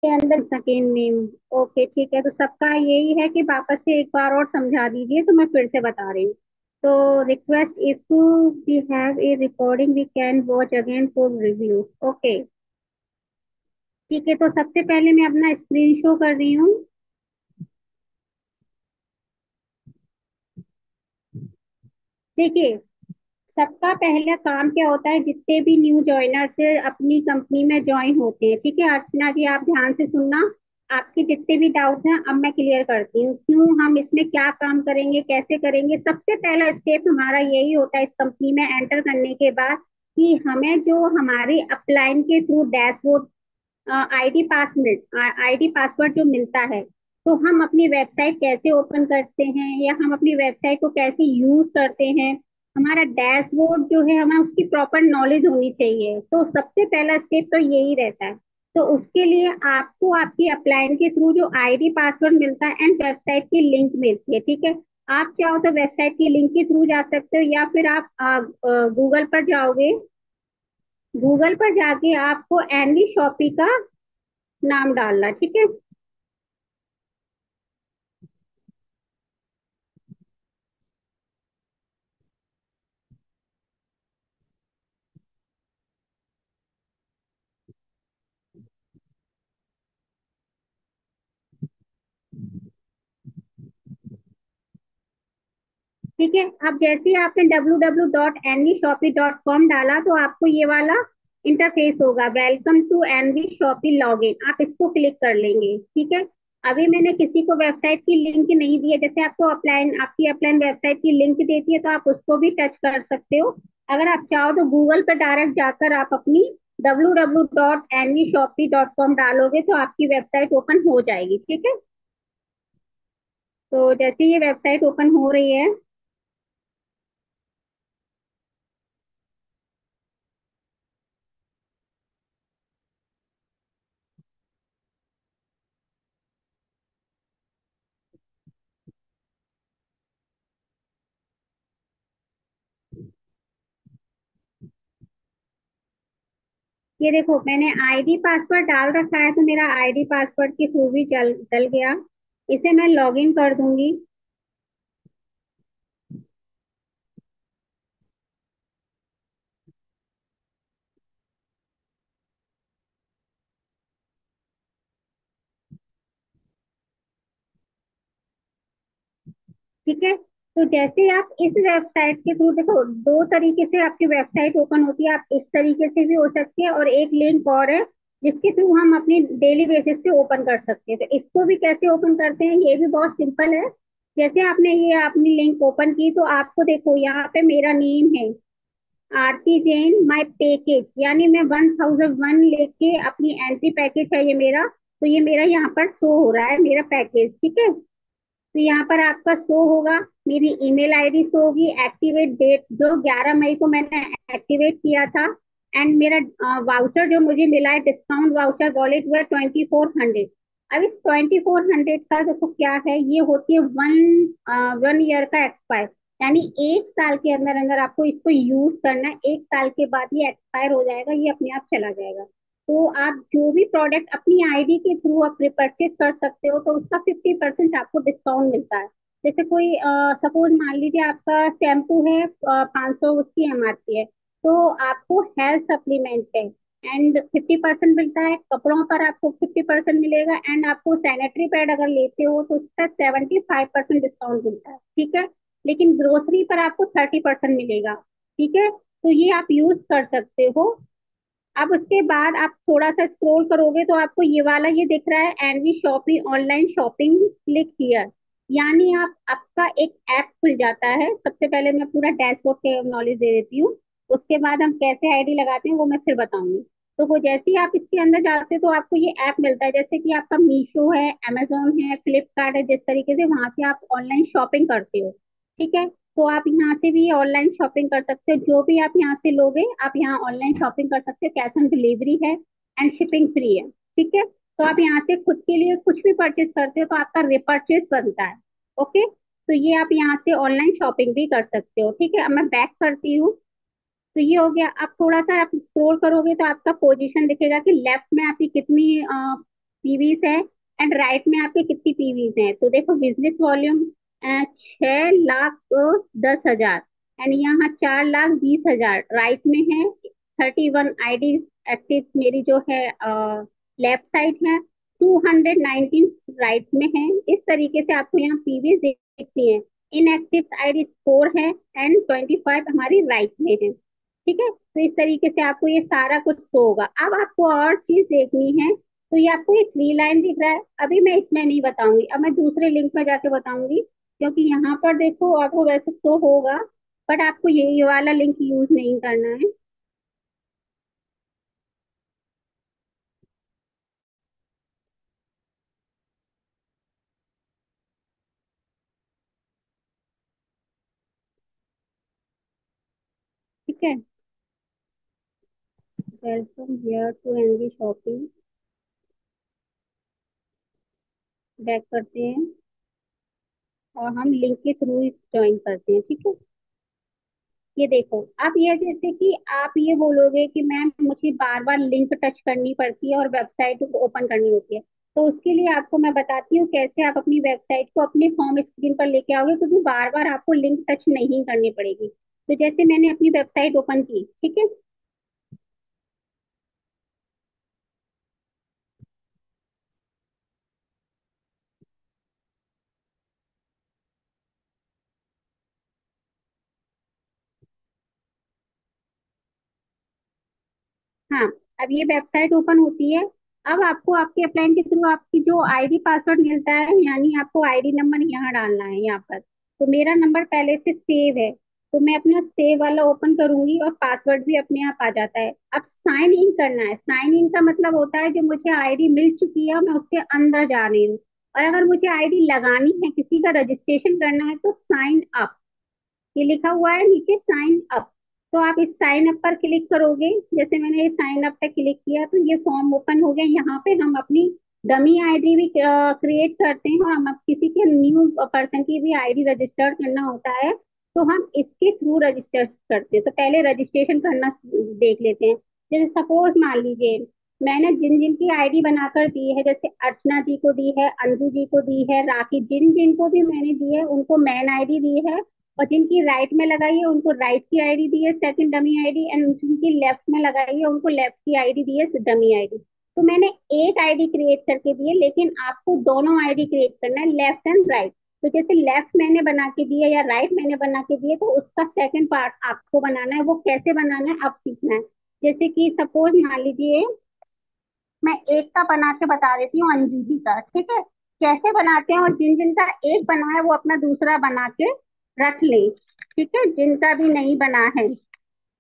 के अंदर second name. Okay ठीक है, तो सबका यही है कि वापस से एक बार और समझा दीजिए, तो मैं फिर से बता रही हूँ। तो request if we have a recording we can watch again for review. Okay ठीक है, तो सबसे पहले मैं अपना स्क्रीन शो कर रही हूँ। देखिए, सबका पहला काम क्या होता है, जितने भी न्यू ज्वाइनर्स अपनी कंपनी में ज्वाइन होते हैं, ठीक है अर्चना जी, आप ध्यान से सुनना। आपके जितने भी डाउट्स हैं अब मैं क्लियर करती हूँ, क्यों हम इसमें क्या काम करेंगे, कैसे करेंगे। सबसे पहला स्टेप हमारा यही होता है इस कंपनी में एंटर करने के बाद, कि हमें जो हमारी अपलाइन के थ्रू डैशबोर्ड आईडी पासवर्ड जो मिलता है, तो हम अपनी वेबसाइट कैसे ओपन करते हैं या हम अपनी वेबसाइट को कैसे यूज करते हैं, हमारा डैशबोर्ड जो है हमें उसकी प्रॉपर नॉलेज होनी चाहिए। तो सबसे पहला स्टेप तो यही रहता है। तो उसके लिए आपको आपकी अपलाइन के थ्रू जो आईडी पासवर्ड मिलता है एंड वेबसाइट की लिंक मिलती है, ठीक है। आप चाहो तो वेबसाइट की लिंक के थ्रू जा सकते हो, या फिर आप गूगल पर जाओगे, गूगल पर जाके आपको एनवी शॉपी का नाम डालना, ठीक है। ठीक है, अब जैसे ही आपने www.nvshopee.com डाला, तो आपको ये वाला इंटरफेस होगा, welcome to NV Shoppy login, आप इसको क्लिक कर लेंगे, ठीक है। अभी मैंने किसी को वेबसाइट की लिंक नहीं दी है, जैसे आपको अपलाइन आपकी अपलाइन वेबसाइट की लिंक देती है तो आप उसको भी टच कर सकते हो। अगर आप चाहो तो गूगल पर डायरेक्ट जाकर आप अपनी www.nvshopee.com डालोगे तो आपकी वेबसाइट ओपन हो जाएगी, ठीक है। तो जैसे ये वेबसाइट ओपन हो रही है, ये देखो मैंने आईडी पासवर्ड डाल रखा है, तो मेरा आईडी पासवर्ड के थ्रू भी चल चल गया। इसे मैं लॉगिन कर दूंगी। ठीक है, तो जैसे आप इस वेबसाइट के थ्रू, देखो दो तरीके से आपकी वेबसाइट ओपन होती है, आप इस तरीके से भी हो सकती है और एक लिंक और है जिसके थ्रू हम अपनी डेली बेसिस पे ओपन कर सकते हैं। तो इसको भी कैसे ओपन करते हैं, ये भी बहुत सिंपल है। जैसे आपने ये अपनी लिंक ओपन की, तो आपको देखो यहाँ पे मेरा नेम है आरती जैन, माय पैकेज, यानी मैं 1001 लेके अपनी एंट्री पैकेज है ये मेरा, तो ये मेरा यहाँ पर शो हो रहा है मेरा पैकेज, ठीक है। तो यहाँ पर आपका शो होगा, मेरी ईमेल आईडी शो होगी, एक्टिवेट डेट जो 11 मई को मैंने एक्टिवेट किया था, एंड मेरा वाउचर जो मुझे मिला है, डिस्काउंट वाउचर वॉलेट हुआ 2400। अब इस 2400 का देखो क्या है, ये होती है वन ईयर का एक्सपायर, यानी एक साल के अंदर अंदर आपको इसको यूज करना है, एक साल के बाद ये एक्सपायर हो जाएगा, ये अपने आप चला जाएगा। तो आप जो भी प्रोडक्ट अपनी आईडी के थ्रू आप रिपर्चेज कर सकते हो, तो उसका 50% आपको डिस्काउंट मिलता है। जैसे कोई सपोज मान लीजिए आपका शैम्पू है 500 उसकी एमआरपी है, तो आपको हेल्थ सप्लीमेंट है एंड 50% मिलता है, कपड़ों पर आपको 50% मिलेगा, एंड आपको सैनिटरी पैड अगर लेते हो तो उसका 75% डिस्काउंट मिलता है, ठीक है। लेकिन ग्रोसरी पर आपको 30% मिलेगा, ठीक है। तो ये आप यूज कर सकते हो। अब उसके बाद आप थोड़ा सा स्क्रॉल करोगे तो आपको ये वाला ये दिख रहा है, NV Shoppy online shopping, click here, यानी आप आपका एक ऐप खुल जाता है। सबसे पहले मैं पूरा डैशबोर्ड के नॉलेज दे देती हूँ, उसके बाद हम कैसे आईडी लगाते हैं वो मैं फिर बताऊंगी। तो वो जैसे ही आप इसके अंदर जाते हैं तो आपको ये ऐप मिलता है, जैसे कि आपका मीशो है, अमेजोन है, फ्लिपकार्ट है, जिस तरीके से वहां से आप ऑनलाइन शॉपिंग करते हो, ठीक है। तो आप यहाँ से भी ऑनलाइन शॉपिंग कर सकते हो, जो भी आप यहाँ से लोगे आप यहाँ ऑनलाइन शॉपिंग कर सकते हो, कैश ऑन डिलीवरी है एंड शिपिंग फ्री है, ठीक है। तो आप यहाँ से खुद के लिए कुछ भी परचेज करते हो तो आपका रिपर्चेज बनता है। ओके, तो ये आप यहाँ से ऑनलाइन शॉपिंग भी कर सकते हो, ठीक है। अब मैं बैक करती हूँ। तो ये हो गया। अब थोड़ा सा आप स्क्रॉल करोगे तो आपका पोजीशन दिखेगा कि लेफ्ट में आपकी कितनी पीवीज है, एंड राइट में आपके कितनी पीवीज हैं। तो देखो बिजनेस वॉल्यूम 6,10,000, एंड यहाँ 4,20,000 राइट में है। 31 आईडी एक्टिव मेरी जो है लेफ्ट साइड है, 219 राइट में है। इस तरीके से आपको यहाँ पीवीज दिखती है। इनएक्टिव आईडी 4 है, एंड 25 हमारी राइट में है। ठीक है, तो इस तरीके से आपको ये सारा कुछ शो होगा। अब आपको और चीज देखनी है, तो ये आपको एक थ्री लाइन दिख रहा है, अभी मैं इसमें नहीं बताऊंगी, अब मैं दूसरे लिंक में जाके बताऊंगी, क्योंकि यहाँ पर देखो आपको वैसे शो होगा, बट आपको ये वाला लिंक यूज नहीं करना है। ठीक है, welcome here to NV shopping, back करते हैं और हम लिंक के थ्रू ज्वाइन करते हैं। ठीक है, ये देखो, अब ये जैसे कि आप ये बोलोगे कि मैम मुझे बार बार लिंक टच करनी पड़ती है और वेबसाइट को ओपन करनी होती है, तो उसके लिए आपको मैं बताती हूँ कैसे आप अपनी वेबसाइट को अपने होम स्क्रीन पर लेके आओगे, क्योंकि बार बार आपको लिंक टच नहीं करनी पड़ेगी। तो जैसे मैंने अपनी वेबसाइट ओपन की, ठीक है। हाँ, अब ये वेबसाइट ओपन होती है। अब आपको आपके अपलाइन के थ्रू आपकी जो आईडी पासवर्ड मिलता है, यानी आपको आईडी नंबर यहाँ डालना है यहाँ पर। तो मेरा नंबर पहले से सेव है, तो मैं अपना सेव वाला ओपन करूंगी और पासवर्ड भी अपने आप आ जाता है। अब साइन इन करना है। साइन इन का मतलब होता है जो मुझे आईडी मिल चुकी है और मैं उसके अंदर जा रही हूँ। और अगर मुझे आईडी लगानी है, किसी का रजिस्ट्रेशन करना है, तो साइन अप, ये लिखा हुआ है नीचे साइन अप। तो आप इस साइन अप पर क्लिक करोगे। जैसे मैंने ये साइन अप पे क्लिक किया तो ये फॉर्म ओपन हो गया। यहाँ पे हम अपनी डमी आईडी भी क्रिएट करते हैं, और हम अब किसी के न्यू पर्सन की भी आईडी रजिस्टर्ड करना होता है, तो हम इसके थ्रू रजिस्टर करते हैं। तो पहले रजिस्ट्रेशन करना देख लेते हैं। जैसे सपोज मान लीजिए मैंने जिन जिन की आईडी बनाकर दी है, जैसे अर्चना जी को दी है, अंजू जी को दी है, राखी, जिन जिन को भी मैंने दी है उनको मैन आईडी दी है, और जिनकी राइट में लगाई है उनको राइट की आईडी दी है, सेकंड डमी आईडी, एंड जिनकी लेफ्ट में लगाई है उनको लेफ्ट की आईडी दी है, डमी आईडी। तो मैंने एक आईडी क्रिएट करके दी है, लेकिन आपको दोनों आईडी क्रिएट करना है, लेफ्ट एंड राइट। तो जैसे लेफ्ट मैंने बना के दी है या राइट मैंने बना के दी है, तो उसका सेकंड पार्ट आपको बनाना है। वो कैसे बनाना है अब सीखना है। जैसे कि सपोज मान लीजिए मैं एक का बना के बता देती हूँ, अंजू जी का, ठीक है। कैसे बनाते हैं, और जिन जिन का एक बना है वो अपना दूसरा बना के रख ले। ठीक है, जिनका भी नहीं बना है,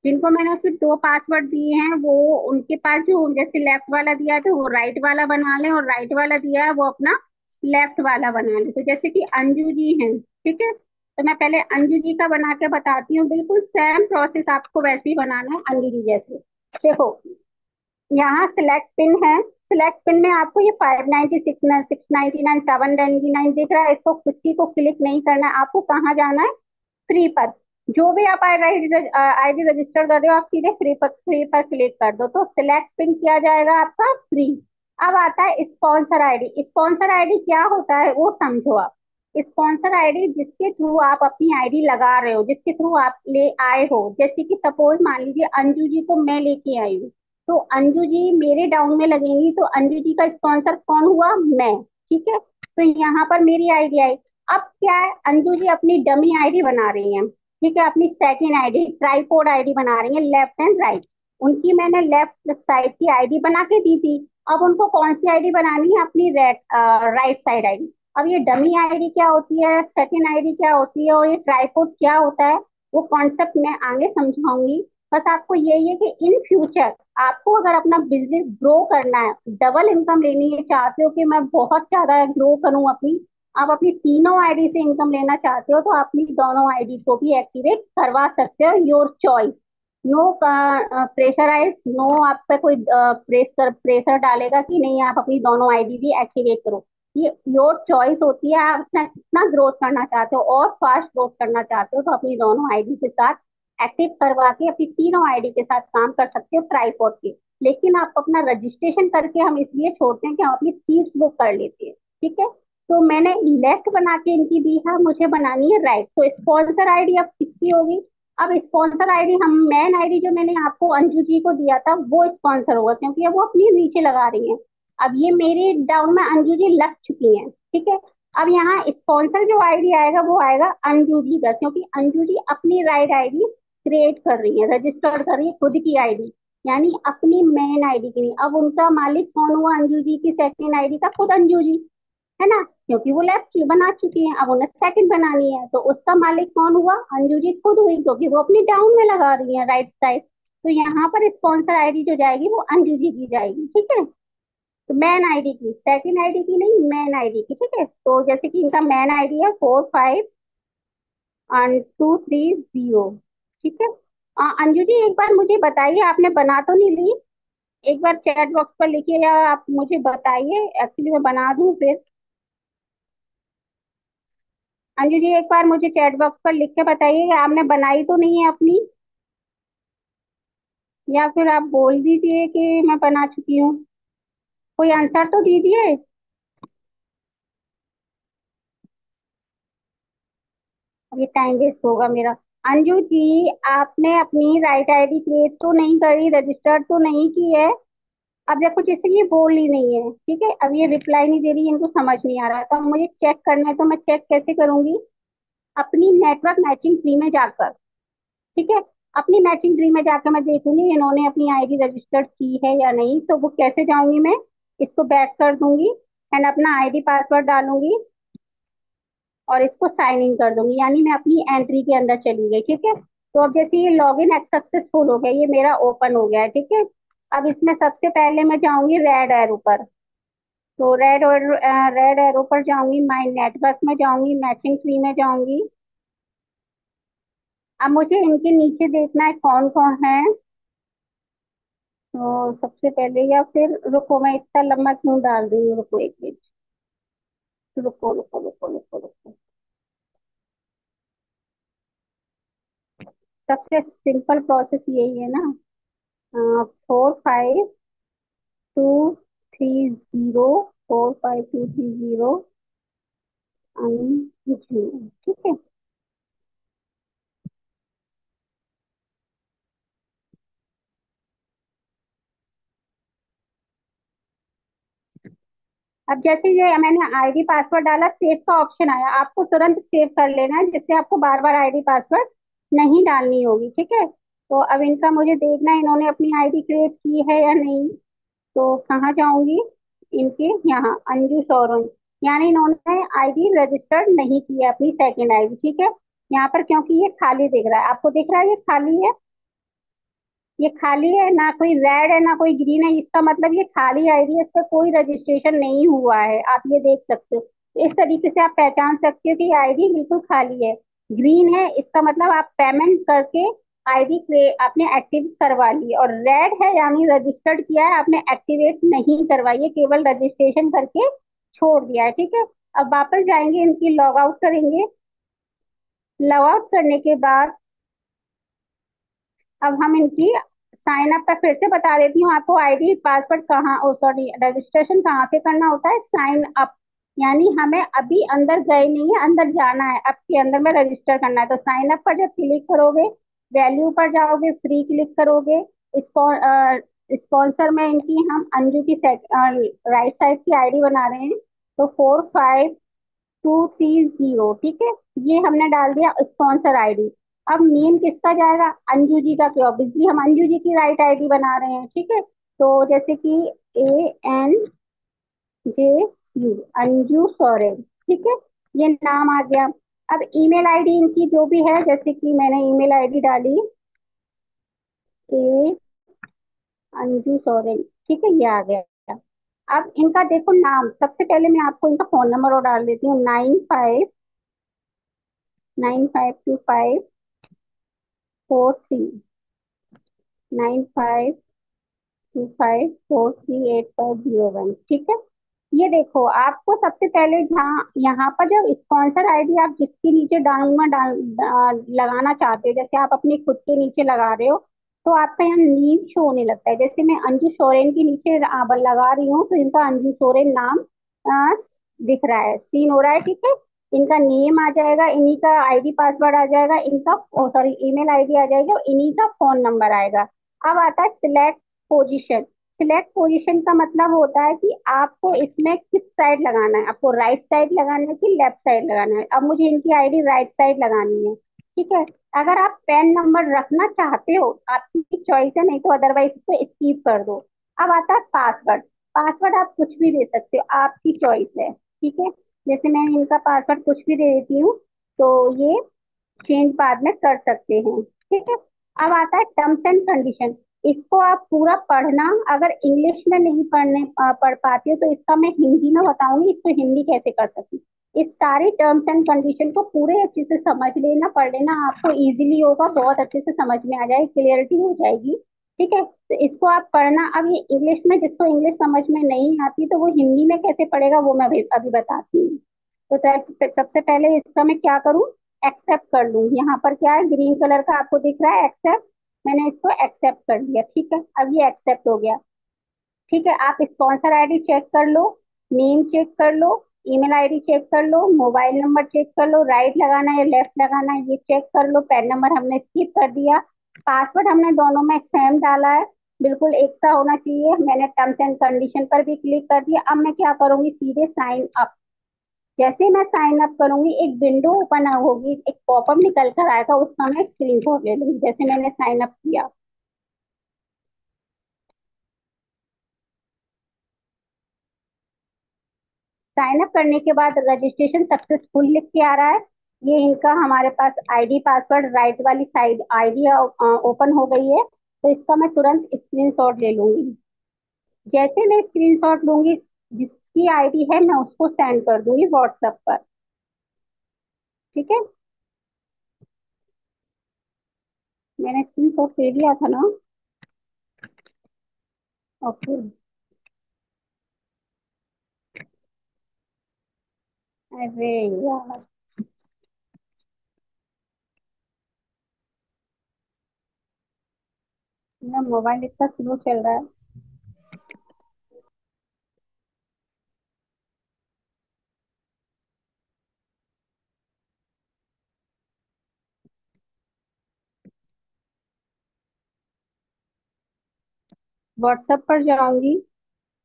जिनको मैंने सिर्फ दो पासवर्ड दिए हैं, वो उनके पास जो जैसे लेफ्ट वाला दिया है तो वो राइट वाला बना ले, और राइट वाला दिया है वो अपना लेफ्ट वाला बना ले। तो जैसे कि अंजू जी हैं, ठीक है, तो मैं पहले अंजू जी का बना के बताती हूँ। बिल्कुल सेम प्रोसेस आपको वैसे ही बनाना है अंजू जी जैसे। देखो, यहाँ सिलेक्ट पिन है। सिलेक्ट पिन में आपको ये 596, 699, 799 दिख रहा है। इसको किसी को क्लिक नहीं करना है, आपको कहाँ जाना है, फ्री पर। जो भी आप आईडी रजिस्टर कर रहे हो, आप सीधे फ्री पर क्लिक कर दो, तो सिलेक्ट पिन किया जाएगा आपका फ्री। अब आता है स्पॉन्सर आईडी। स्पॉन्सर आईडी क्या होता है वो समझो आप। स्पॉन्सर आईडी जिसके थ्रू आप अपनी आईडी लगा रहे हो, जिसके थ्रू आप ले आए हो। जैसे कि सपोज मान लीजिए अंजू जी को मैं लेके आई हूँ, तो अंजू जी मेरे डाउन में लगेंगी, तो अंजू जी का स्पॉन्सर कौन हुआ, मैं। ठीक है, तो यहाँ पर मेरी आईडी आई। अब क्या है, अंजू जी अपनी डमी आईडी बना रही हैं। ठीक है, अपनी सेकंड आईडी, ट्राईपोड आईडी बना रही हैं, लेफ्ट एंड राइट। उनकी मैंने लेफ्ट साइड की आईडी बना के दी थी। अब उनको कौन सी आईडी बनानी है, अपनी राइट साइड आईडी। अब ये डमी आईडी क्या होती है, सेकंड आईडी क्या होती है, और ये ट्राईपोड क्या होता है, वो कॉन्सेप्ट मैं आगे समझाऊंगी। बस आपको यही है कि इन फ्यूचर आपको अगर अपना बिजनेस ग्रो करना है, डबल इनकम लेनी है, चाहते हो कि मैं बहुत ज्यादा ग्रो करूं अपनी, आप अपनी तीनों आईडी से इनकम लेना चाहते हो, तो अपनी दोनों आईडी को भी एक्टिवेट करवा सकते हो। Your choice, no pressurise, no आप पे कोई प्रेशर डालेगा कि नहीं आप अपनी दोनों आईडी भी एक्टिवेट करो। ये योर चॉइस होती है, आप अपना कितना ग्रोथ करना चाहते हो और फास्ट ग्रोथ करना चाहते हो, तो अपनी दोनों आईडी के साथ एक्टिव करवा के अपनी तीनों आईडी के साथ काम कर सकते हो ट्राईपोर्ट के। लेकिन आप अपना रजिस्ट्रेशन करके हम इसलिए छोड़ते हैं कि हम अपनी सीट्स बुक कर लेते हैं। ठीक है, तो मैंने लेफ्ट बना के इनकी दी है, मुझे बनानी है राइट। तो स्पॉन्सर आईडी अब किसकी होगी? अब स्पॉन्सर आईडी, हम मेन आईडी जो मैंने आपको अंजू जी को दिया था वो स्पॉन्सर होगा, क्योंकि अब वो अपनी नीचे लगा रही है। अब ये मेरी डाउन में अंजू जी लग चुकी हैं। ठीक है, अब यहाँ स्पॉन्सर जो आईडी आएगा वो आएगा अंजू जी का, क्योंकि अंजू जी अपनी राइट आईडी क्रिएट कर रही है, रजिस्टर्ड कर रही है खुद की आईडी, यानी अपनी मेन आईडी की नहीं। अब उनका मालिक कौन हुआ अंजू जी की सेकंड आईडी का? खुद अंजू जी, है ना, क्योंकि वो लेफ्ट बना चुकी हैं, अब उन्हें सेकंड बनानी है, तो उसका मालिक कौन हुआ? अंजू जी खुद हुई, क्योंकि वो अपनी डाउन में लगा रही है राइट साइड। तो यहाँ पर स्पॉन्सर आईडी जो जाएगी वो अंजू जी की जाएगी। ठीक है, तो मैन आईडी की, सेकंड आईडी की नहीं, मैन आईडी की। ठीक है, तो जैसे कि इनका मैन आईडी है 451230। ठीक है, अंजू जी एक बार मुझे बताइए, आपने बना तो नहीं ली? एक बार चैट बॉक्स पर लिखिए या आप मुझे बताइए, एक्चुअली मैं बना दूं फिर। अंजू जी एक बार मुझे चैट बॉक्स पर लिख के बताइए कि आपने बनाई तो नहीं है अपनी, या फिर आप बोल दीजिए कि मैं बना चुकी हूँ। कोई आंसर तो दीजिए। अब ये टाइम वेस्ट होगा मेरा। अंजू जी, आपने अपनी राइट आईडी क्रिएट तो नहीं करी, रजिस्टर्ड तो नहीं की है। अब देखो, जैसे ये बोल ही नहीं है, ठीक है, अब ये रिप्लाई नहीं दे रही, इनको समझ नहीं आ रहा, तो मुझे चेक करना है, तो मैं चेक कैसे करूंगी? अपनी नेटवर्क मैचिंग ट्री में जाकर। ठीक है, अपनी मैचिंग ट्री में जाकर मैं देखूंगी इन्होंने अपनी आईडी रजिस्टर्ड की है या नहीं। तो वो कैसे जाऊंगी मैं? इसको बैक कर दूंगी एंड अपना आईडी पासवर्ड डालूंगी और इसको साइन इन कर दूंगी, यानी मैं अपनी एंट्री के अंदर चली गई। ठीक है, तो अब जैसे ये लॉग इन सक्सेसफुल हो गया, ये मेरा ओपन हो गया है। ठीक है, अब इसमें सबसे पहले मैं जाऊंगी रेड एरो पर। तो रेड एरो पर जाऊंगी, माई नेटवर्क में जाऊंगी, मैचिंग ट्री में जाऊंगी। अब मुझे इनके नीचे देखना है कौन कौन है। तो सबसे पहले, या फिर रुको, मैं इतना लंबा क्यों डाल रही हूँ, रुको एक मिनट, रुको रुको रुको रुको रुको। सबसे सिंपल प्रोसेस यही है ना? 4523 0, 4523 0 ठीक है। अब जैसे ये मैंने आईडी पासवर्ड डाला, सेव का ऑप्शन आया, आपको तुरंत सेव कर लेना है, जिससे आपको बार बार आईडी पासवर्ड नहीं डालनी होगी। ठीक है, तो अब इनका मुझे देखना है इन्होंने अपनी आईडी क्रिएट की है या नहीं। तो कहाँ जाऊंगी? इनके यहाँ अंजू शोरूम, यानी इन्होंने आईडी रजिस्टर्ड नहीं की है अपनी सेकंड आईडी। ठीक है, यहाँ पर क्योंकि ये खाली दिख रहा है, आपको दिख रहा है ये खाली है, ये खाली है, ना कोई रेड है ना कोई ग्रीन है, इसका मतलब ये खाली आईडी है, इस पर कोई रजिस्ट्रेशन नहीं हुआ है, आप ये देख सकते हो। तो इस तरीके से आप पहचान सकते हो कि आईडी बिल्कुल खाली है। ग्रीन है, इसका मतलब आप पेमेंट करके आईडी आपने एक्टिव करवा ली, और रेड है यानी रजिस्टर्ड किया है, आपने एक्टिवेट नहीं करवाई है, केवल रजिस्ट्रेशन करके छोड़ दिया है। ठीक है, अब वापस जाएंगे, इनकी लॉग आउट करेंगे। लॉग आउट करने के बाद अब हम इनकी साइन अप का फिर से बता देती हूँ आपको, आईडी पासवर्ड कहाँ, ओ सॉरी, रजिस्ट्रेशन कहाँ से करना होता है? साइन अप, यानी हमें अभी अंदर गए नहीं है, अंदर जाना है, अब के अंदर में रजिस्टर करना है। तो साइन अप पर जब क्लिक करोगे, वैल्यू पर जाओगे, फ्री क्लिक करोगे, स्पॉन्सर में इनकी हम अंजू की राइट साइड की आईडी बना रहे हैं, तो 4523 0। ठीक है, ये हमने डाल दिया स्पॉन्सर आईडी। अब नेम किसका जाएगा? अंजू जी का, क्यों? ऑब्वियसली हम अंजू जी की राइट आईडी बना रहे हैं। ठीक है, तो जैसे कि ANJU, अंजू सोरेन। ठीक है, ये नाम आ गया। अब ईमेल आईडी इनकी जो भी है, जैसे कि मैंने ईमेल आईडी डाली ए अंजू सोरेन। ठीक है, ये आ गया। अब इनका देखो नाम, सबसे पहले मैं आपको इनका फोन नंबर और डाल देती हूँ, 952543 9525438501। ठीक है, ये देखो, आपको सबसे पहले जहाँ यहाँ पर जब स्पॉन्सर आईडी आप जिसके नीचे डाउन में लगाना चाहते हो, जैसे आप अपनी खुद के नीचे लगा रहे हो, तो आपका यहाँ नेम शो होने लगता है। जैसे मैं अंजू सोरेन के नीचे लगा रही हूँ, तो इनका अंजू सोरेन नाम आ, दिख रहा है, सीन हो रहा है, ठीक है। इनका नेम आ जाएगा, इन्हीं का आईडी पासवर्ड आ जाएगा, इनका सॉरी ईमेल आईडी आ जाएगा, और इन्हीं का फोन नंबर आएगा। अब आता है सिलेक्ट पोजीशन। सिलेक्ट पोजीशन का मतलब होता है कि आपको इसमें किस साइड लगाना है, आपको राइट साइड लगाना है कि लेफ्ट साइड लगाना है। अब मुझे इनकी आईडी राइट साइड लगानी है, ठीक है। अगर आप पैन नंबर रखना चाहते हो, आपकी चॉइस है, नहीं तो अदरवाइज इसको स्किप कर दो। अब आता है पासवर्ड। पासवर्ड आप कुछ भी दे सकते हो, आपकी चॉइस है, ठीक है। जैसे मैं इनका पासवर्ड कुछ भी दे देती हूँ, तो ये चेंज बाद में कर सकते हैं, ठीक है। अब आता है टर्म्स एंड कंडीशन। इसको आप पूरा पढ़ना। अगर इंग्लिश में नहीं पढ़ पाते हो, तो इसका मैं हिंदी में बताऊंगी, इसको हिंदी कैसे कर सकती हूँ। इस सारी टर्म्स एंड कंडीशन को पूरे अच्छे से समझ लेना, पढ़ लेना, आपको इजीली होगा, बहुत अच्छे से समझ में आ जाएगी, क्लियरिटी हो जाएगी, ठीक है। तो इसको आप पढ़ना। अब ये इंग्लिश में, जिसको इंग्लिश समझ में नहीं आती, तो वो हिंदी में कैसे पढ़ेगा, वो मैं अभी बताती हूँ। तो सबसे पहले इसका मैं क्या करूँ, एक्सेप्ट कर लूँ। यहाँ पर क्या है, ग्रीन कलर का आपको दिख रहा है एक्सेप्ट। मैंने इसको एक्सेप्ट कर दिया, ठीक है। अब ये एक्सेप्ट हो गया, ठीक है। आप स्पॉन्सर आईडी चेक कर लो, नेम चेक कर लो, ईमेल आईडी चेक कर लो, मोबाइल नंबर चेक कर लो, राइट लगाना है या लेफ्ट लगाना है ये चेक कर लो। पैन नंबर हमने स्किप कर दिया। पासवर्ड हमने दोनों में सेम डाला है, बिल्कुल एक सा होना चाहिए। मैंने टर्म्स एंड कंडीशन पर भी क्लिक कर दिया। अब मैं क्या करूंगी, सीधे साइन अप। जैसे मैं साइन अप करूंगी, एक विंडो ओपन होगी, एक पॉपअप निकल कर आएगा, उसका मैं स्क्रीनशॉट ले लूंगी, जैसे मैंने साइन अप किया। साइन अप करने के बाद रजिस्ट्रेशन सक्सेसफुल लिख के आ रहा है। ये इनका हमारे पास आईडी पासवर्ड राइट वाली साइड आईडी ओपन हो गई है, तो इसका मैं तुरंत स्क्रीनशॉट ले लूंगी। जैसे मैं स्क्रीनशॉट लूंगी, जिसकी आईडी है मैं उसको सेंड कर दूंगी व्हाट्सएप पर, ठीक है। मैंने स्क्रीनशॉट ले लिया था ना। ओके। अरे यार, मेरा मोबाइल इतना स्लो चल रहा है। व्हाट्सएप पर जाऊंगी,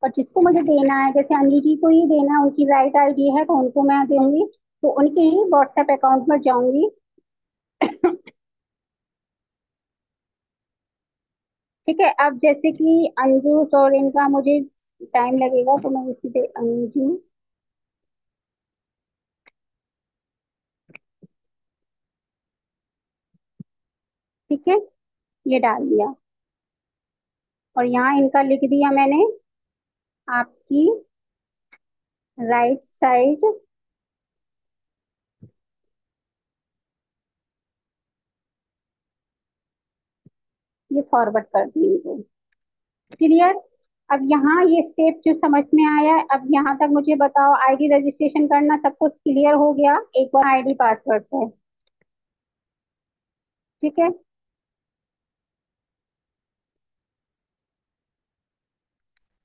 और जिसको मुझे देना है, जैसे अनिल जी को ही देना है, उनकी राइट आईडी है, तो उनको मैं दूंगी। तो उनके ही व्हाट्सएप अकाउंट पर जाऊंगी। ठीक है। अब जैसे कि अंजू सोरेन का मुझे टाइम लगेगा, तो मैं इसी पे अंजू, ठीक है, ये डाल दिया। और यहाँ इनका लिख दिया मैंने, आपकी राइट साइड, ये फॉरवर्ड कर दी इनको। क्लियर। अब यहाँ ये स्टेप जो समझ में आया है, अब यहाँ तक मुझे बताओ, आईडी रजिस्ट्रेशन करना सब कुछ क्लियर हो गया, एक बार आईडी पासवर्ड पे, ठीक है।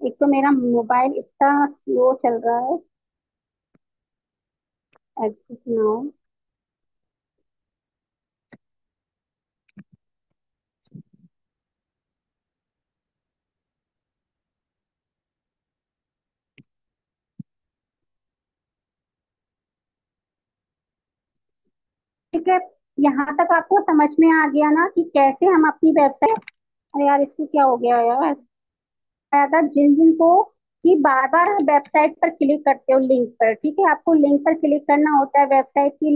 एक तो मेरा मोबाइल इतना स्लो चल रहा है। Exit now. ठीक है। यहाँ तक आपको समझ में आ गया ना कि कैसे हम अपनी वेबसाइट, अरे यार इसको क्या हो गया यार, आया था जिन जिन को, कि बार बार वेबसाइट पर क्लिक करते हो लिंक पर, ठीक है। आपको लिंक पर क्लिक करना होता है, वेबसाइट की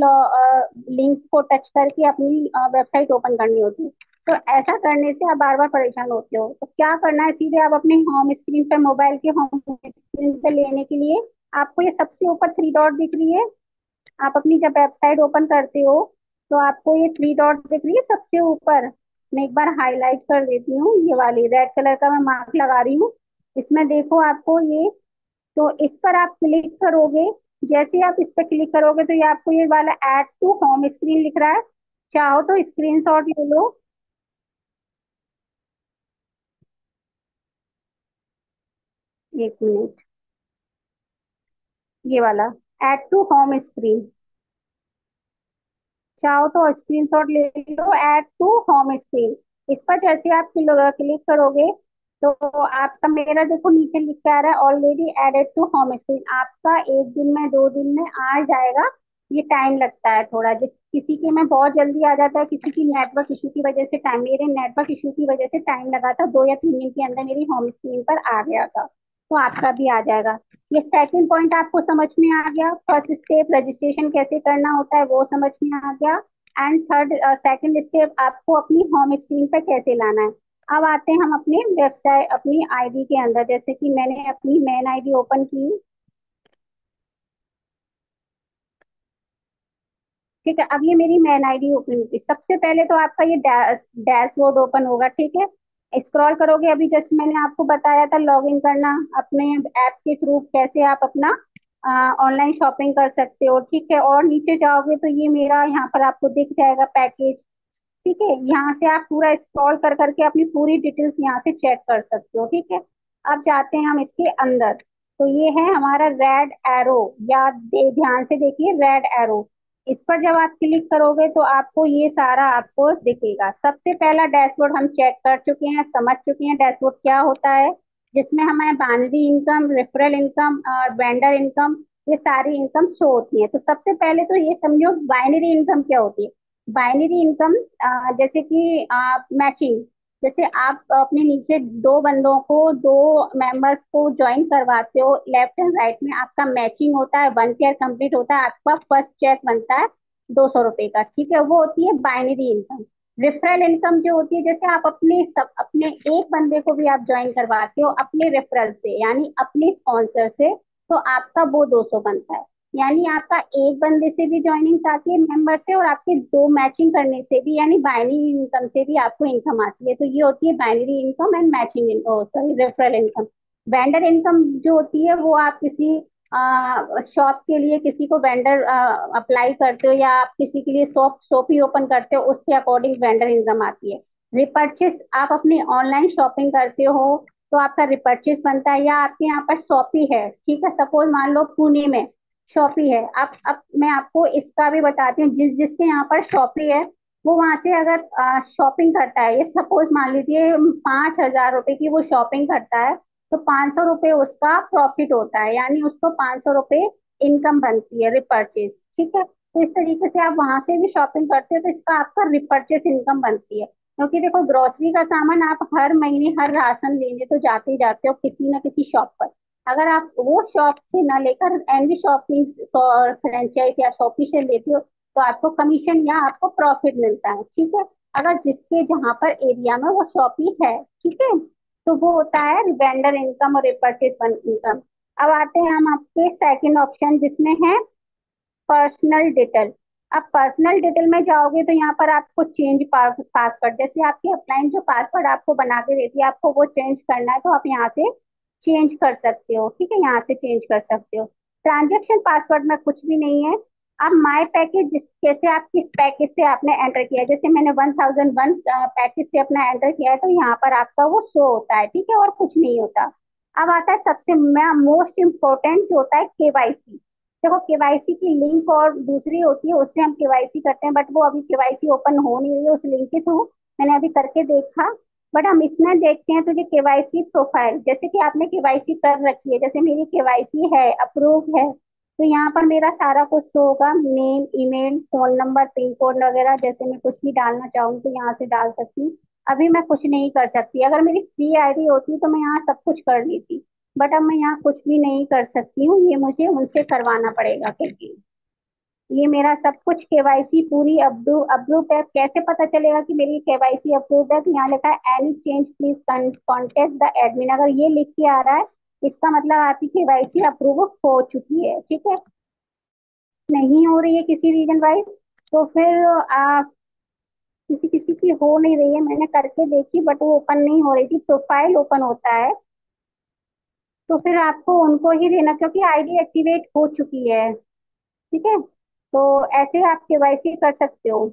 लिंक को टच करके अपनी वेबसाइट ओपन करनी होती है। तो ऐसा करने से आप बार बार परेशान होते हो, तो क्या करना है, सीधे आप अपने होम स्क्रीन पे, मोबाइल के होम स्क्रीन पे लेने के लिए, आपको ये सबसे ऊपर थ्री डॉट दिख रही है। आप अपनी जब वेबसाइट ओपन करते हो, तो आपको ये थ्री डॉट दिख रही है सबसे ऊपर। मैं एक बार हाईलाइट कर देती हूँ, ये वाली रेड कलर का मैं मार्क लगा रही हूँ। इसमें देखो आपको ये, तो इस पर आप क्लिक करोगे। जैसे ही आप इस पर क्लिक करोगे, तो ये आपको ये वाला ऐड टू होम स्क्रीन लिख रहा है। चाहो तो स्क्रीनशॉट ले लो। एक मिनट, ये वाला, ऐड टू होम स्क्रीन। चाहो तो स्क्रीनशॉट ले लो, ऐड टू होम स्क्रीन। इस पर जैसे आप क्लिक करोगे तो आपका, मेरा देखो नीचे लिख के आ रहा है already added to home screen. आपका एक दिन में, दो दिन में आ जाएगा। ये टाइम लगता है थोड़ा, जिस किसी के में बहुत जल्दी आ जाता है, किसी की नेटवर्क इशू की वजह से टाइम, मेरे नेटवर्क इशू की वजह से टाइम लगा था, 2 या 3 दिन के अंदर मेरी होम स्क्रीन पर आ गया था। तो आपका भी आ जाएगा। ये सेकंड पॉइंट आपको समझ में आ गया, फर्स्ट स्टेप रजिस्ट्रेशन कैसे करना होता है वो समझ में आ गया। एंड थर्ड, सेकंड स्टेप आपको अपनी होम स्क्रीन पे कैसे लाना है। अब आते हैं हम अपने वेबसाइट, अपनी आईडी के अंदर। जैसे कि मैंने अपनी मेन आईडी ओपन की। ठीक है, अब ये मेरी मेन आईडी ओपन होगी। सबसे पहले तो आपका ये डैशबोर्ड ओपन होगा। ठीक है, स्क्रॉल करोगे, अभी जस्ट मैंने आपको बताया था लॉगिन करना अपने ऐप के थ्रू, कैसे आप अपना ऑनलाइन शॉपिंग कर सकते हो। ठीक है, और नीचे जाओगे तो ये मेरा यहाँ पर आपको दिख जाएगा पैकेज। ठीक है, यहाँ से आप पूरा स्क्रॉल कर करके अपनी पूरी डिटेल्स यहाँ से चेक कर सकते हो। ठीक है, अब जाते हैं हम इसके अंदर। तो ये है हमारा रेड एरो, या ध्यान से देखिए, रेड एरो। इस पर जब आप क्लिक करोगे तो आपको ये सारा आपको दिखेगा। सबसे पहला डैशबोर्ड हम चेक कर चुके हैं, समझ चुके हैं डैशबोर्ड क्या होता है, जिसमें हमें बाइनरी इनकम, रेफरल इनकम और वेंडर इनकम, ये सारी इनकम शो होती है। तो सबसे पहले तो ये समझो बाइनरी इनकम क्या होती है। बाइनरी इनकम जैसे कि मैचिंग, जैसे आप अपने नीचे दो बंदों को, दो मेंबर्स को ज्वाइन करवाते हो, लेफ्ट एंड राइट में आपका मैचिंग होता है, 1 पेयर कंप्लीट होता है, आपका फर्स्ट चेक बनता है 200 रुपए का। ठीक है, वो होती है बाइनरी इनकम। रेफरल इनकम जो होती है, जैसे आप अपने सब, अपने एक बंदे को भी आप ज्वाइन करवाते हो अपने रेफरल से, यानी अपने स्पॉन्सर से, तो आपका वो 200 बनता है। यानी आपका एक बंदे से भी ज्वाइनिंग आती है मेंबर से, और आपके दो मैचिंग करने से भी, यानी बाइनरी इनकम से भी आपको इनकम आती है। तो ये होती है binary income and matching income, sorry, referral income. Vendor income जो होती है, वो आप किसी शॉप के लिए किसी को वेंडर अप्लाई करते हो, या आप किसी के लिए शॉप शॉप ही ओपन करते हो, उसके अकॉर्डिंग वेंडर इनकम आती है। रिपर्चेस, आप अपनी ऑनलाइन शॉपिंग करते हो तो आपका रिपर्चेस बनता है, या आपके यहाँ पर शॉपी है, ठीक है, सपोज मान लो पुणे में शॉपी है। अब मैं आपको इसका भी बताती हूँ, जिसके यहाँ पर शॉपी है, वो वहां से अगर शॉपिंग करता है, ये सपोज मान लीजिए 5,000 रुपए की वो शॉपिंग करता है, तो 500 रुपए उसका प्रॉफिट होता है, यानी उसको 500 रुपए इनकम बनती है रिपर्चेज। ठीक है, तो इस तरीके से आप वहां से भी शॉपिंग करते हो तो इसका आपका रिपर्चेज इनकम बनती है। क्योंकि देखो, ग्रोसरी का सामान आप हर महीने हर राशन लेने तो जाते ही जाते हो किसी न किसी शॉप पर। अगर आप वो शॉप से ना लेकर एनी शॉपिंग फ्रेंचाइज या शॉपी से लेते हो, तो आपको कमीशन या आपको प्रॉफिट मिलता है। ठीक है, अगर जिसके जहाँ पर एरिया में वो शॉपी है, ठीक है, तो वो होता है वेंडर इनकम और रिपर्चेज इनकम। अब आते हैं हम आपके सेकंड ऑप्शन, जिसमें है पर्सनल डिटेल। अब पर्सनल डिटेल में जाओगे तो यहाँ पर आपको चेंज पासवर्ड, जैसे आपकी अपलाइन जो पासवर्ड आपको बना के देती है, आपको वो चेंज करना है तो आप यहाँ से चेंज कर सकते हो। ठीक है, यहाँ से चेंज कर सकते हो। ट्रांजेक्शन पासवर्ड में कुछ भी नहीं है। अब माई पैकेज, जिस जैसे आप किस पैकेज से आपने एंटर किया है, जैसे मैंने 1001 पैकेज से अपना एंटर किया है, तो यहाँ पर आपका वो शो होता है। ठीक है, और कुछ नहीं होता। अब आता है सबसे मोस्ट इम्पोर्टेंट, जो होता है केवाईसी। देखो, केवाईसी की लिंक और दूसरी होती है, उससे हम केवाईसी करते हैं, बट वो अभी केवाईसी ओपन हो नहीं रही है उस लिंक के थ्रू। मैंने अभी करके देखा, बट हम इसमें देखते हैं तो ये केवाईसी प्रोफाइल, जैसे कि आपने केवाईसी कर रखी है, जैसे मेरी केवाईसी है, अप्रूव है, तो यहाँ पर मेरा सारा कुछ शो होगा, name, email, phone number, pin code वगैरह। जैसे मैं कुछ भी डालना चाहूँ तो यहाँ से डाल सकती हूँ। अभी मैं कुछ नहीं कर सकती, अगर मेरी फ्री आईडी होती तो मैं यहाँ सब कुछ कर लेती, बट अब मैं यहाँ कुछ भी नहीं कर सकती हूँ, ये मुझे उनसे करवाना पड़ेगा। क्योंकि ये मेरा सब कुछ केवाईसी पूरी अप्रूव अप्रूव है। कैसे पता चलेगा कि मेरी केवाईसी अप्रूव है? तो यहाँ लिखा है any change please contact the admin. अगर ये लिख के आ रहा है, इसका मतलब आपकी केवाईसी अप्रूव हो चुकी है। ठीक है, नहीं हो रही है किसी रीजन वाइज, तो फिर आप, किसी किसी की हो नहीं रही है, मैंने करके देखी बट वो ओपन नहीं हो रही थी, प्रोफाइल ओपन होता है, तो फिर आपको उनको ही देना, क्योंकि आईडी एक्टिवेट हो चुकी है। ठीक है, तो ऐसे आप केवाईसी कर सकते हो।